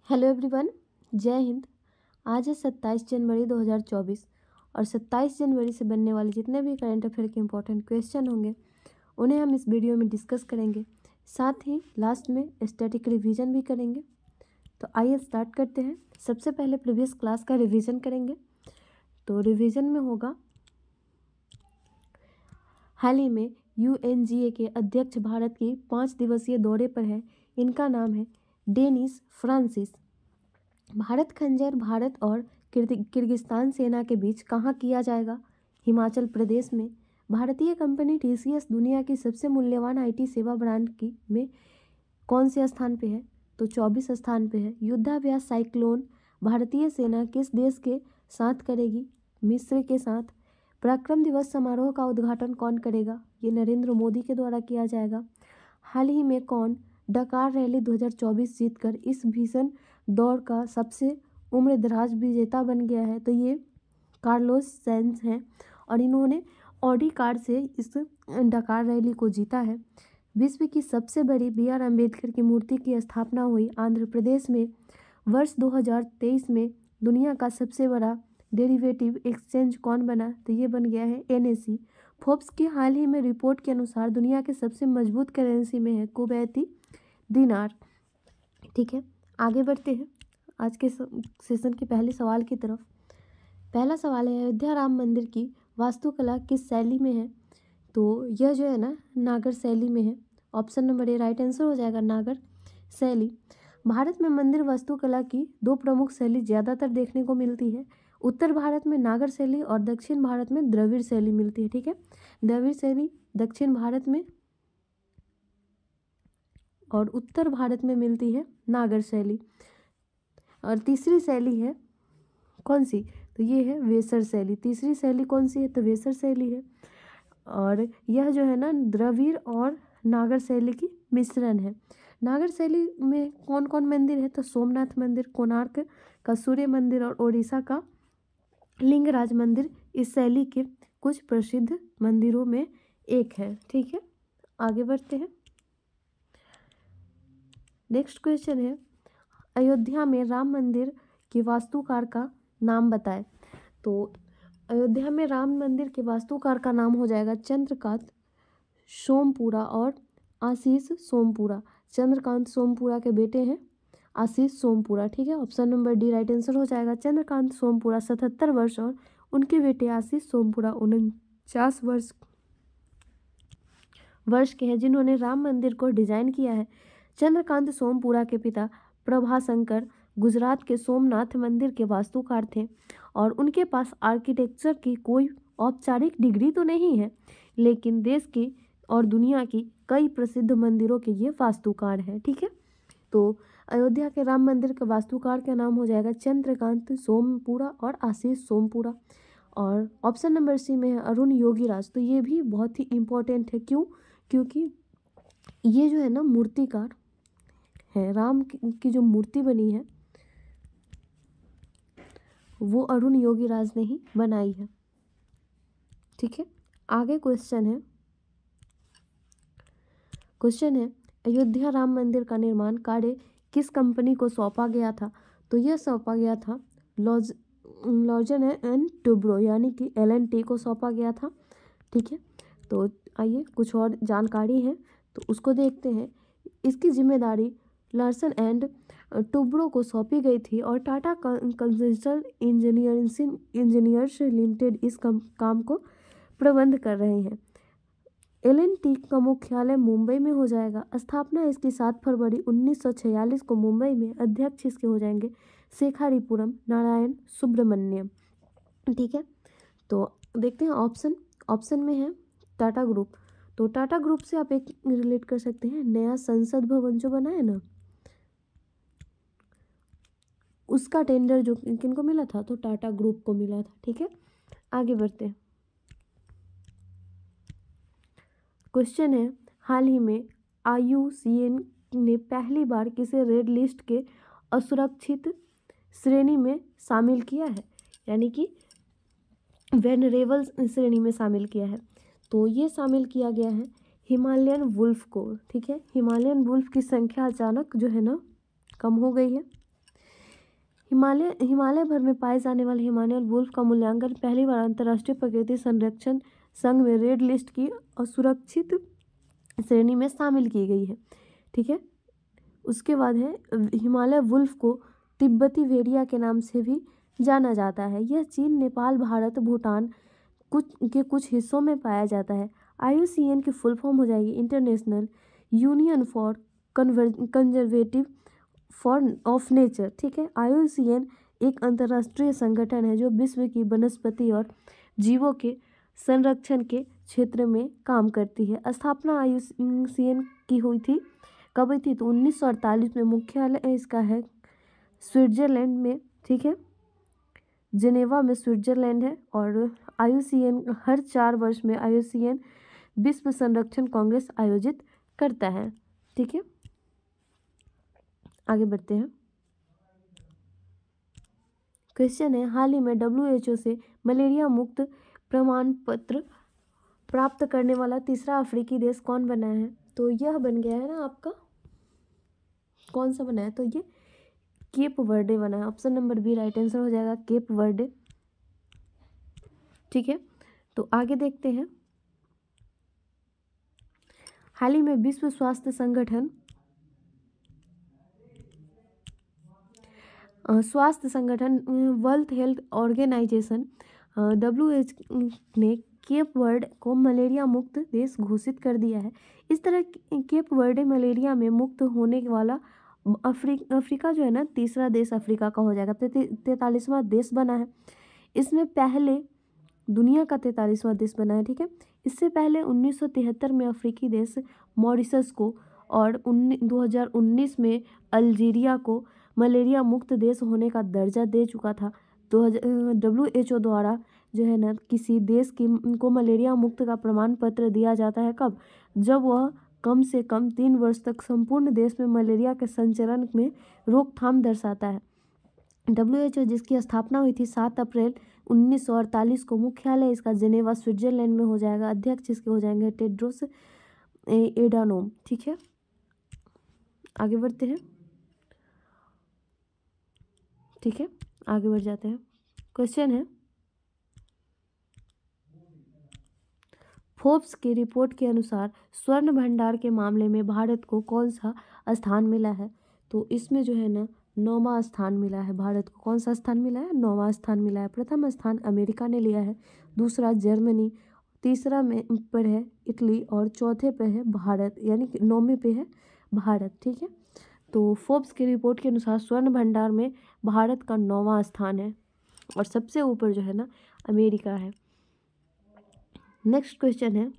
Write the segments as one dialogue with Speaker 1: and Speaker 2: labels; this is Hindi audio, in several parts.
Speaker 1: हेलो एवरीवन, जय हिंद। आज है 27 जनवरी 2024 और 27 जनवरी से बनने वाले जितने भी करंट अफेयर के इंपॉर्टेंट क्वेश्चन होंगे उन्हें हम इस वीडियो में डिस्कस करेंगे। साथ ही लास्ट में स्टैटिक रिवीजन भी करेंगे। तो आइए स्टार्ट करते हैं। सबसे पहले प्रीवियस क्लास का रिवीजन करेंगे। तो रिवीजन में होगा, हाल ही में UNGA के अध्यक्ष भारत की 5 दिवसीय दौरे पर है। इनका नाम है डेनिस फ्रांसिस। भारत खंजर भारत और किर्गिस्तान सेना के बीच कहाँ किया जाएगा? हिमाचल प्रदेश में। भारतीय कंपनी TCS दुनिया की सबसे मूल्यवान IT सेवा ब्रांड की में कौन से स्थान पे है? तो 24 स्थान पे है। युद्धाभ्यास साइक्लोन भारतीय सेना किस देश के साथ करेगी? मिस्र के साथ। पराक्रम दिवस समारोह का उद्घाटन कौन करेगा? ये नरेंद्र मोदी के द्वारा किया जाएगा। हाल ही में कौन डकार रैली 2024 जीतकर इस भीषण दौड़ का सबसे उम्रदराज विजेता बन गया है? तो ये कार्लोस सैंज हैं और इन्होंने ऑडी कार से इस डकार रैली को जीता है। विश्व की सबसे बड़ी BR अम्बेडकर की मूर्ति की स्थापना हुई आंध्र प्रदेश में। वर्ष 2023 में दुनिया का सबसे बड़ा डेरिवेटिव एक्सचेंज कौन बना? तो ये बन गया है NSE। फोर्ब्स की हाल ही में रिपोर्ट के अनुसार दुनिया के सबसे मजबूत करेंसी में है कुवैती दिनार। ठीक है, आगे बढ़ते हैं आज के सेशन के पहले सवाल की तरफ। पहला सवाल है, अयोध्या राम मंदिर की वास्तुकला किस शैली में है? तो यह जो है ना नागर शैली में है। Option number A right answer हो जाएगा, नागर शैली। भारत में मंदिर वास्तुकला की दो प्रमुख शैली ज़्यादातर देखने को मिलती है। उत्तर भारत में नागर शैली और दक्षिण भारत में द्रविड़ शैली मिलती है। ठीक है, द्रविड़ शैली दक्षिण भारत में और उत्तर भारत में मिलती है नागर शैली। और तीसरी शैली है कौन सी? तो ये है वेसर शैली। तीसरी शैली कौन सी है? तो वेसर शैली है। और यह जो है ना द्रविड़ और नागर शैली की मिश्रण है। नागर शैली में कौन कौन मंदिर है? तो सोमनाथ मंदिर, कोणार्क का सूर्य मंदिर और ओडिशा का लिंगराज मंदिर इस शैली के कुछ प्रसिद्ध मंदिरों में एक है। ठीक है, आगे बढ़ते हैं। नेक्स्ट क्वेश्चन है, अयोध्या में राम मंदिर के वास्तुकार का नाम बताएं। तो अयोध्या में राम मंदिर के वास्तुकार का नाम हो जाएगा चंद्रकांत सोमपुरा और आशीष सोमपुरा। चंद्रकांत सोमपुरा के बेटे हैं आशीष सोमपुरा। ठीक है, option number D right answer हो जाएगा। चंद्रकांत सोमपुरा 77 वर्ष और उनके बेटे आशीष सोमपुरा 49 वर्ष के हैं, जिन्होंने राम मंदिर को डिजाइन किया है। चंद्रकांत सोमपुरा के पिता प्रभाशंकर गुजरात के सोमनाथ मंदिर के वास्तुकार थे और उनके पास आर्किटेक्चर की कोई औपचारिक डिग्री तो नहीं है, लेकिन देश की और दुनिया की कई प्रसिद्ध मंदिरों के ये वास्तुकार हैं। ठीक है, तो अयोध्या के राम मंदिर के वास्तुकार का नाम हो जाएगा चंद्रकांत सोमपुरा और आशीष सोमपुरा। और ऑप्शन नंबर सी में है अरुण योगीराज। तो ये भी बहुत ही इम्पोर्टेंट है। क्यों? क्योंकि ये जो है ना मूर्तिकार है, राम की जो मूर्ति बनी है वो अरुण योगीराज ने ही बनाई है। ठीक है, आगे क्वेश्चन है अयोध्या राम मंदिर का निर्माण कार्य किस कंपनी को सौंपा गया था? तो यह सौंपा गया था लॉर्सन एंड टुब्रो यानी कि LNT को सौंपा गया था। ठीक है, तो आइए कुछ और जानकारी है तो उसको देखते हैं। इसकी जिम्मेदारी लॉर्सन एंड टुब्रो को सौंपी गई थी और टाटा कंसल्टेंट इंजीनियर्स लिमिटेड इस काम को प्रबंध कर रहे हैं। LNT का मुख्यालय मुंबई में हो जाएगा। स्थापना इसकी 7 फरवरी 1946 को मुंबई में। अध्यक्ष इसके हो जाएंगे शेखारीपुरम नारायण सुब्रमण्यम। ठीक है, तो देखते हैं ऑप्शन में है टाटा ग्रुप। तो टाटा ग्रुप से आप एक रिलेट कर सकते हैं, नया संसद भवन जो बना है ना उसका टेंडर जो किनको मिला था? तो टाटा ग्रुप को मिला था। ठीक है, आगे बढ़ते हैं। क्वेश्चन है, हाल ही में IUCN ने पहली बार किसे रेड लिस्ट के असुरक्षित श्रेणी में शामिल किया है, यानी कि वेनरेबल श्रेणी में शामिल किया है? तो ये शामिल किया गया है हिमालयन वुल्फ को। ठीक है, हिमालयन वुल्फ की संख्या अचानक जो है ना कम हो गई है। हिमालय भर में पाए जाने वाले हिमालयन वुल्फ का मूल्यांकन पहली बार अंतर्राष्ट्रीय प्रकृति संरक्षण संघ में रेड लिस्ट की असुरक्षित श्रेणी में शामिल की गई है। ठीक है, उसके बाद है हिमालय वुल्फ को तिब्बती भेड़िया के नाम से भी जाना जाता है। यह चीन, नेपाल, भारत, भूटान कुछ हिस्सों में पाया जाता है। IUCN की फुल फॉर्म हो जाएगी international union for conservative of nature. ठीक है, IUCN एक अंतर्राष्ट्रीय संगठन है जो विश्व की वनस्पति और जीवों के संरक्षण के क्षेत्र में काम करती है। स्थापना IUCN की हुई थी, कब हुई थी? तो 1948 में। मुख्यालय इसका है स्विट्जरलैंड में। ठीक है, जिनेवा में स्विट्जरलैंड है। और IUCN हर 4 वर्ष में IUCN विश्व संरक्षण कांग्रेस आयोजित करता है। ठीक है, आगे बढ़ते हैं। क्वेश्चन है, हाल ही में WHO से मलेरिया मुक्त प्रमाण पत्र प्राप्त करने वाला तीसरा अफ्रीकी देश कौन बना है? तो यह बन गया है ना आपका, कौन सा बना है? तो ये केप वर्डे बना है। Option number B right answer हो जाएगा, केप वर्डे। ठीक है, तो आगे देखते हैं। हाल ही में विश्व स्वास्थ्य संगठन वर्ल्ड हेल्थ ऑर्गेनाइजेशन WHO ने केप वर्ड को मलेरिया मुक्त देश घोषित कर दिया है। इस तरह केप वर्डे मलेरिया में मुक्त होने वाला अफ्रीका जो है ना, तीसरा देश अफ्रीका का हो जाएगा। 43वां देश बना है। इसमें पहले दुनिया का 43वां देश बना है। ठीक है, इससे पहले 1973 में अफ्रीकी देश मॉरिशस को और 2019 में अल्जीरिया को मलेरिया मुक्त देश होने का दर्जा दे चुका था। तो WHO द्वारा जो है ना, किसी देश को मलेरिया मुक्त का प्रमाण पत्र दिया जाता है कब? जब वह कम से कम 3 वर्ष तक संपूर्ण देश में मलेरिया के संचरण में रोकथाम दर्शाता है। WHO जिसकी स्थापना हुई थी 7 अप्रैल 1948 को, मुख्यालय इसका जिनेवा स्विट्जरलैंड में हो जाएगा। अध्यक्ष इसके हो जाएंगे टेड्रोस एडानोम। ठीक है, आगे बढ़ते हैं। ठीक है, आगे बढ़ जाते हैं। क्वेश्चन है, फोर्ब्स की रिपोर्ट के अनुसार स्वर्ण भंडार के मामले में भारत को कौन सा स्थान मिला है? तो इसमें जो है ना 9वां स्थान मिला है भारत को। कौन सा स्थान मिला है? 9वां स्थान मिला है। प्रथम स्थान अमेरिका ने लिया है, दूसरा जर्मनी, तीसरा में पर है इटली और चौथे पे है भारत, यानी कि 9वें पे है भारत। ठीक है, तो फोर्ब्स की रिपोर्ट के अनुसार स्वर्ण भंडार में भारत का 9वां स्थान है और सबसे ऊपर जो है ना अमेरिका है। नेक्स्ट क्वेश्चन है,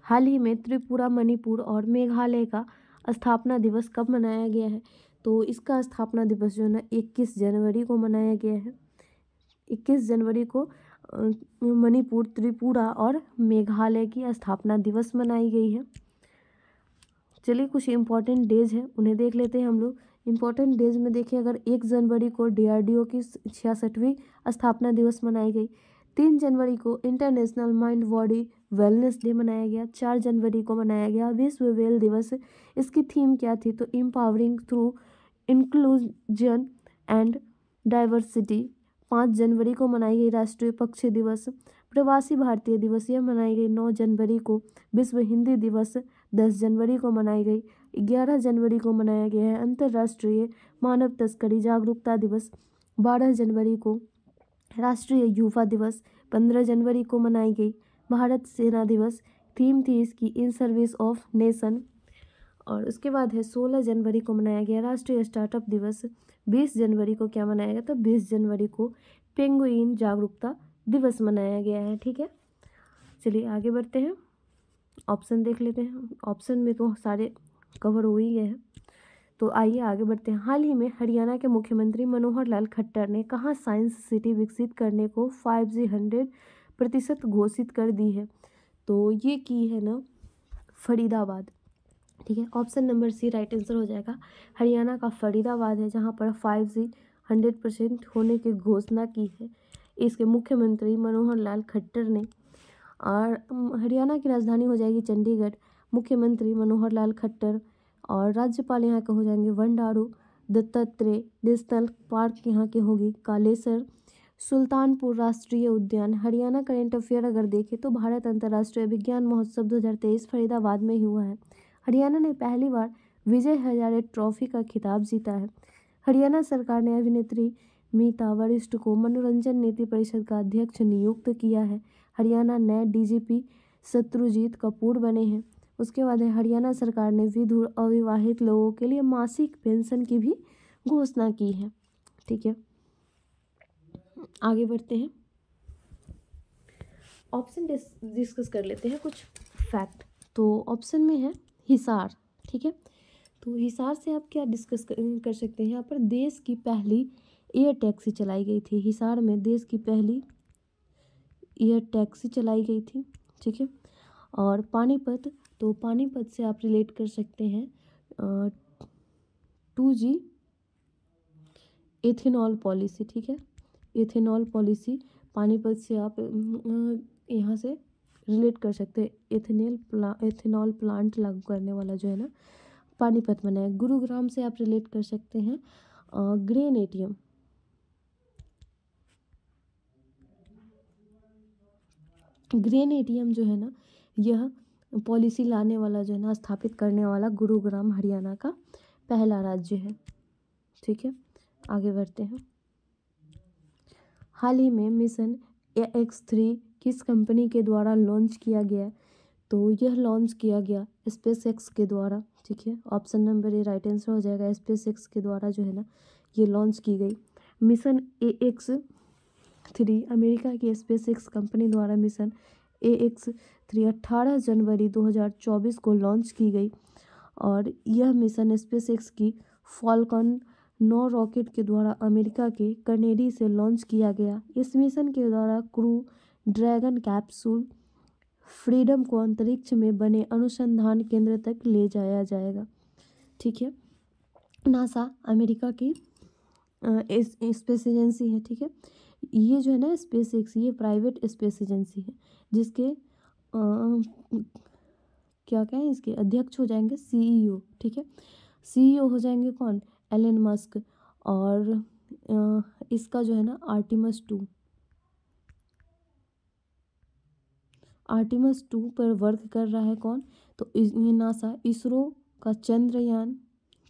Speaker 1: हाल ही में त्रिपुरा, मणिपुर और मेघालय का स्थापना दिवस कब मनाया गया है? तो इसका स्थापना दिवस जो है ना 21 जनवरी को मनाया गया है। 21 जनवरी को मणिपुर, त्रिपुरा और मेघालय की स्थापना दिवस मनाई गई है। चलिए कुछ इम्पोर्टेंट डेज हैं उन्हें देख लेते हैं हम लोग। इम्पोर्टेंट डेज में देखिए, अगर 1 जनवरी को DRDO की 66वीं स्थापना दिवस मनाई गई। 3 जनवरी को international mind body wellness day मनाया गया। 4 जनवरी को मनाया गया विश्व व्हेल दिवस। इसकी थीम क्या थी? तो empowering through inclusion and diversity. 5 जनवरी को मनाई गई राष्ट्रीय पक्षी दिवस। प्रवासी भारतीय दिवस यह मनाई गई 9 जनवरी को। विश्व हिंदी दिवस 10 जनवरी को मनाई गई। 11 जनवरी को मनाया गया है अंतर्राष्ट्रीय मानव तस्करी जागरूकता दिवस। 12 जनवरी को राष्ट्रीय युवा दिवस। 15 जनवरी को मनाई गई भारत सेना दिवस। थीम थी इसकी इन सर्विस ऑफ नेशन। और उसके बाद है 16 जनवरी को मनाया गया राष्ट्रीय स्टार्टअप दिवस। 20 जनवरी को क्या मनाया गया? तो 20 जनवरी को पेंगुइन जागरूकता दिवस मनाया गया है। ठीक है, चलिए आगे बढ़ते हैं। ऑप्शन देख लेते हैं। ऑप्शन में तो सारे कवर हो ही गए हैं, तो आइए आगे बढ़ते हैं। हाल ही में हरियाणा के मुख्यमंत्री मनोहर लाल खट्टर ने कहाँ साइंस सिटी विकसित करने को 5G 100% घोषित कर दी है? तो ये की है ना फरीदाबाद। ठीक है, option number C right answer हो जाएगा। हरियाणा का फरीदाबाद है जहाँ पर 5G 100% होने की घोषणा की है इसके मुख्यमंत्री मनोहर लाल खट्टर ने। और हरियाणा की राजधानी हो जाएगी चंडीगढ़। मुख्यमंत्री मनोहर लाल खट्टर और राज्यपाल यहाँ के हो जाएंगे बंडारू दत्तात्रेय नेशनल पार्क यहाँ के होगी, कालेसर, सुल्तानपुर राष्ट्रीय उद्यान। हरियाणा करंट अफेयर अगर देखें तो भारत अंतर्राष्ट्रीय विज्ञान महोत्सव 2023 फरीदाबाद में ही हुआ है। हरियाणा ने पहली बार विजय हजारे ट्रॉफी का खिताब जीता है। हरियाणा सरकार ने अभिनेत्री मीता वरिष्ठ को मनोरंजन नीति परिषद का अध्यक्ष नियुक्त किया है। हरियाणा नए डीजीपी शत्रुजीत कपूर बने हैं। उसके बाद है हरियाणा सरकार ने विधुर अविवाहित लोगों के लिए मासिक पेंशन की भी घोषणा की है। ठीक है, आगे बढ़ते हैं, ऑप्शन डिस्कस कर लेते हैं कुछ फैक्ट। तो ऑप्शन में है हिसार। ठीक है, तो हिसार से आप क्या डिस्कस कर सकते हैं, यहाँ पर देश की पहली एयर टैक्सी चलाई गई थी। हिसार में देश की पहली एयर टैक्सी चलाई गई थी। ठीक है, और पानीपत, तो पानीपत से आप रिलेट कर सकते हैं 2G एथेनॉल पॉलिसी। ठीक है, एथेनॉल पॉलिसी पानीपत से आप यहाँ से रिलेट कर सकते हैं। एथेनॉल प्लांट लागू करने वाला जो है ना पानीपत में है। गुरुग्राम से आप रिलेट कर सकते हैं ग्रेन एटीएम। ग्रेन एटीएम जो है ना यह पॉलिसी लाने वाला जो है ना स्थापित करने वाला गुरुग्राम हरियाणा का पहला राज्य है। ठीक है, आगे बढ़ते हैं। हाल ही में मिशन AX3 किस कंपनी के द्वारा लॉन्च किया गया, तो यह लॉन्च किया गया SpaceX के द्वारा। ठीक है, option number A right answer हो जाएगा। SpaceX के द्वारा जो है ना ये लॉन्च की गई। मिशन AX3 अमेरिका की SpaceX कंपनी द्वारा मिशन AX3 18 जनवरी 2024 को लॉन्च की गई और यह मिशन SpaceX की फॉल्कन 9 रॉकेट के द्वारा अमेरिका के कर्नेडी से लॉन्च किया गया। इस मिशन के द्वारा क्रू ड्रैगन कैप्सूल फ्रीडम को अंतरिक्ष में बने अनुसंधान केंद्र तक ले जाया जाएगा। ठीक है, नासा अमेरिका की स्पेस एजेंसी है। ठीक है, ये जो है ना SpaceX ये प्राइवेट स्पेस एजेंसी है जिसके क्या क्या है, इसके अध्यक्ष हो जाएंगे CEO। ठीक है, CEO हो जाएंगे कौन, एलन मस्क। और इसका जो है ना आर्टिमस 2 पर वर्क कर रहा है कौन, तो ये नासा। इसरो का चंद्रयान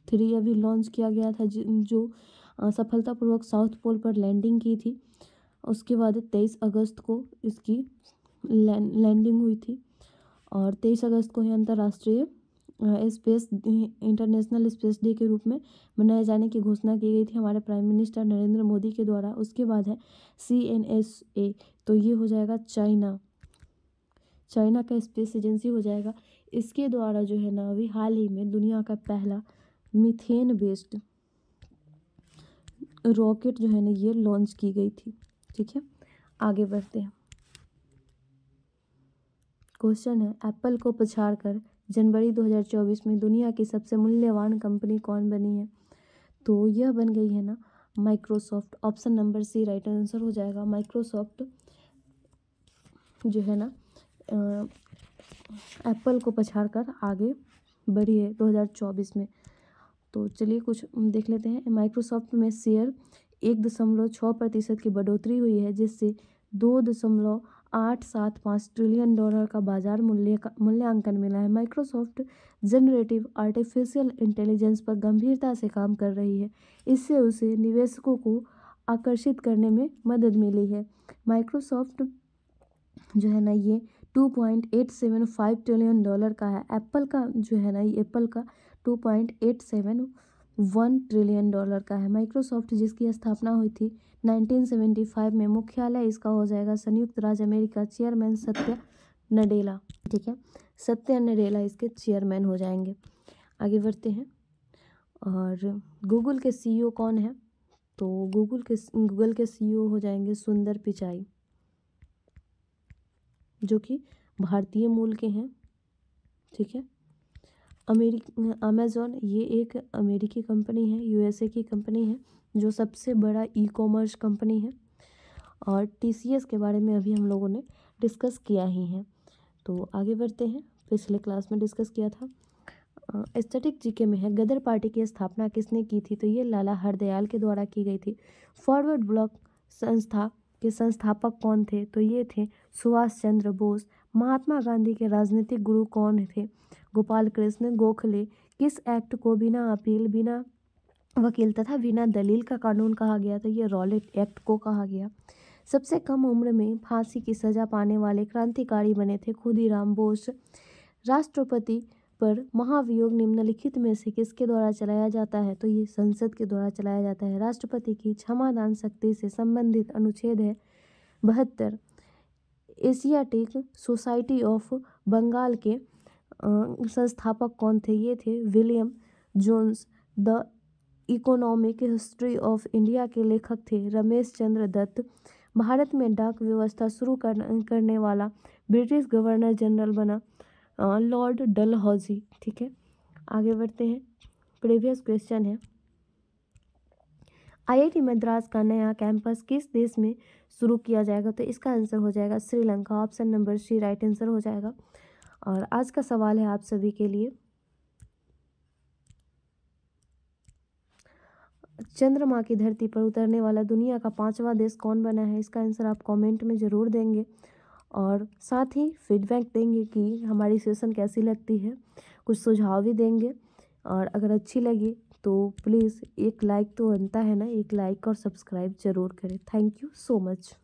Speaker 1: 3 अभी लॉन्च किया गया था जो सफलतापूर्वक साउथ पोल पर लैंडिंग की थी। उसके बाद 23 अगस्त को इसकी लैंडिंग हुई थी और 23 अगस्त को ही अंतर्राष्ट्रीय इंटरनेशनल स्पेस डे के रूप में मनाए जाने की घोषणा की गई थी हमारे प्राइम मिनिस्टर नरेंद्र मोदी के द्वारा। उसके बाद है CNSA, तो ये हो जाएगा चाइना का स्पेस एजेंसी हो जाएगा। इसके द्वारा जो है ना अभी हाल ही में दुनिया का पहला मीथेन बेस्ड रॉकेट जो है ना ये लॉन्च की गई थी। ठीक है, आगे बढ़ते हैं। क्वेश्चन है एप्पल को पछाड़कर जनवरी 2024 में दुनिया की सबसे मूल्यवान कंपनी कौन बनी है, तो यह बन गई है ना Microsoft. Option number C right answer हो जाएगा। माइक्रोसॉफ्ट जो है ना एप्पल को पछाड़कर आगे बढ़ी है 2024 में। तो चलिए कुछ देख लेते हैं। माइक्रोसॉफ्ट में शेयर 1.6% की बढ़ोतरी हुई है जिससे $2.875 ट्रिलियन का बाजार मूल्यांकन मिला है। माइक्रोसॉफ्ट जनरेटिव आर्टिफिशियल इंटेलिजेंस पर गंभीरता से काम कर रही है, इससे उसे निवेशकों को आकर्षित करने में मदद मिली है। माइक्रोसॉफ्ट जो है ना ये $2.875 ट्रिलियन का है। एप्पल का जो है ना ये एप्पल का $2.871 ट्रिलियन का है। माइक्रोसॉफ्ट जिसकी स्थापना हुई थी 1975 में, मुख्यालय इसका हो जाएगा संयुक्त राज्य अमेरिका। चेयरमैन सत्या नडेला। ठीक है, सत्या नडेला इसके चेयरमैन हो जाएंगे। आगे बढ़ते हैं। और गूगल के CEO कौन है, तो गूगल के CEO हो जाएंगे सुंदर पिचाई जो कि भारतीय मूल के हैं। ठीक है, अमेज़ॉन ये एक अमेरिकी कंपनी है, USA की कंपनी है जो सबसे बड़ा ई-कॉमर्स कंपनी है। और TCS के बारे में अभी हम लोगों ने डिस्कस किया ही है। तो आगे बढ़ते हैं, पिछले क्लास में डिस्कस किया था। स्टैटिक जीके में है, गदर पार्टी की स्थापना किसने की थी? तो ये लाला हरदयाल के द्वारा की गई थी। फॉरवर्ड ब्लॉक संस्था के संस्थापक कौन थे? तो ये थे सुभाष चंद्र बोस। महात्मा गांधी के राजनीतिक गुरु कौन थे? गोपाल कृष्ण गोखले। किस एक्ट को बिना अपील, बिना वकील तथा बिना दलील का कानून कहा गया? तो ये रॉलेट एक्ट को कहा गया। सबसे कम उम्र में फांसी की सजा पाने वाले क्रांतिकारी बने थे खुदीराम बोस। राष्ट्रपति पर महाभियोग निम्नलिखित में से किसके द्वारा चलाया जाता है? तो ये संसद के द्वारा चलाया जाता है। राष्ट्रपति की क्षमादान शक्ति से संबंधित अनुच्छेद है 72। एशियाटिक सोसाइटी ऑफ बंगाल के संस्थापक कौन थे? ये थे William Jones. The economic history of India के लेखक थे रमेश चंद्र दत्त। भारत में डाक व्यवस्था शुरू करने वाला ब्रिटिश गवर्नर जनरल बना लॉर्ड डलहौजी। ठीक है, आगे बढ़ते हैं। प्रीवियस क्वेश्चन है, आईआईटी मद्रास का नया कैंपस किस देश में शुरू किया जाएगा? तो इसका आंसर हो जाएगा Sri Lanka. Option number C right answer हो जाएगा। और आज का सवाल है आप सभी के लिए, चंद्रमा की धरती पर उतरने वाला दुनिया का 5वां देश कौन बना है? इसका आंसर आप कमेंट में ज़रूर देंगे और साथ ही फीडबैक देंगे कि हमारी सेशन कैसी लगती है, कुछ सुझाव भी देंगे। और अगर अच्छी लगी तो प्लीज़ एक लाइक तो बनता है ना, एक लाइक और सब्सक्राइब ज़रूर करें। Thank you so much.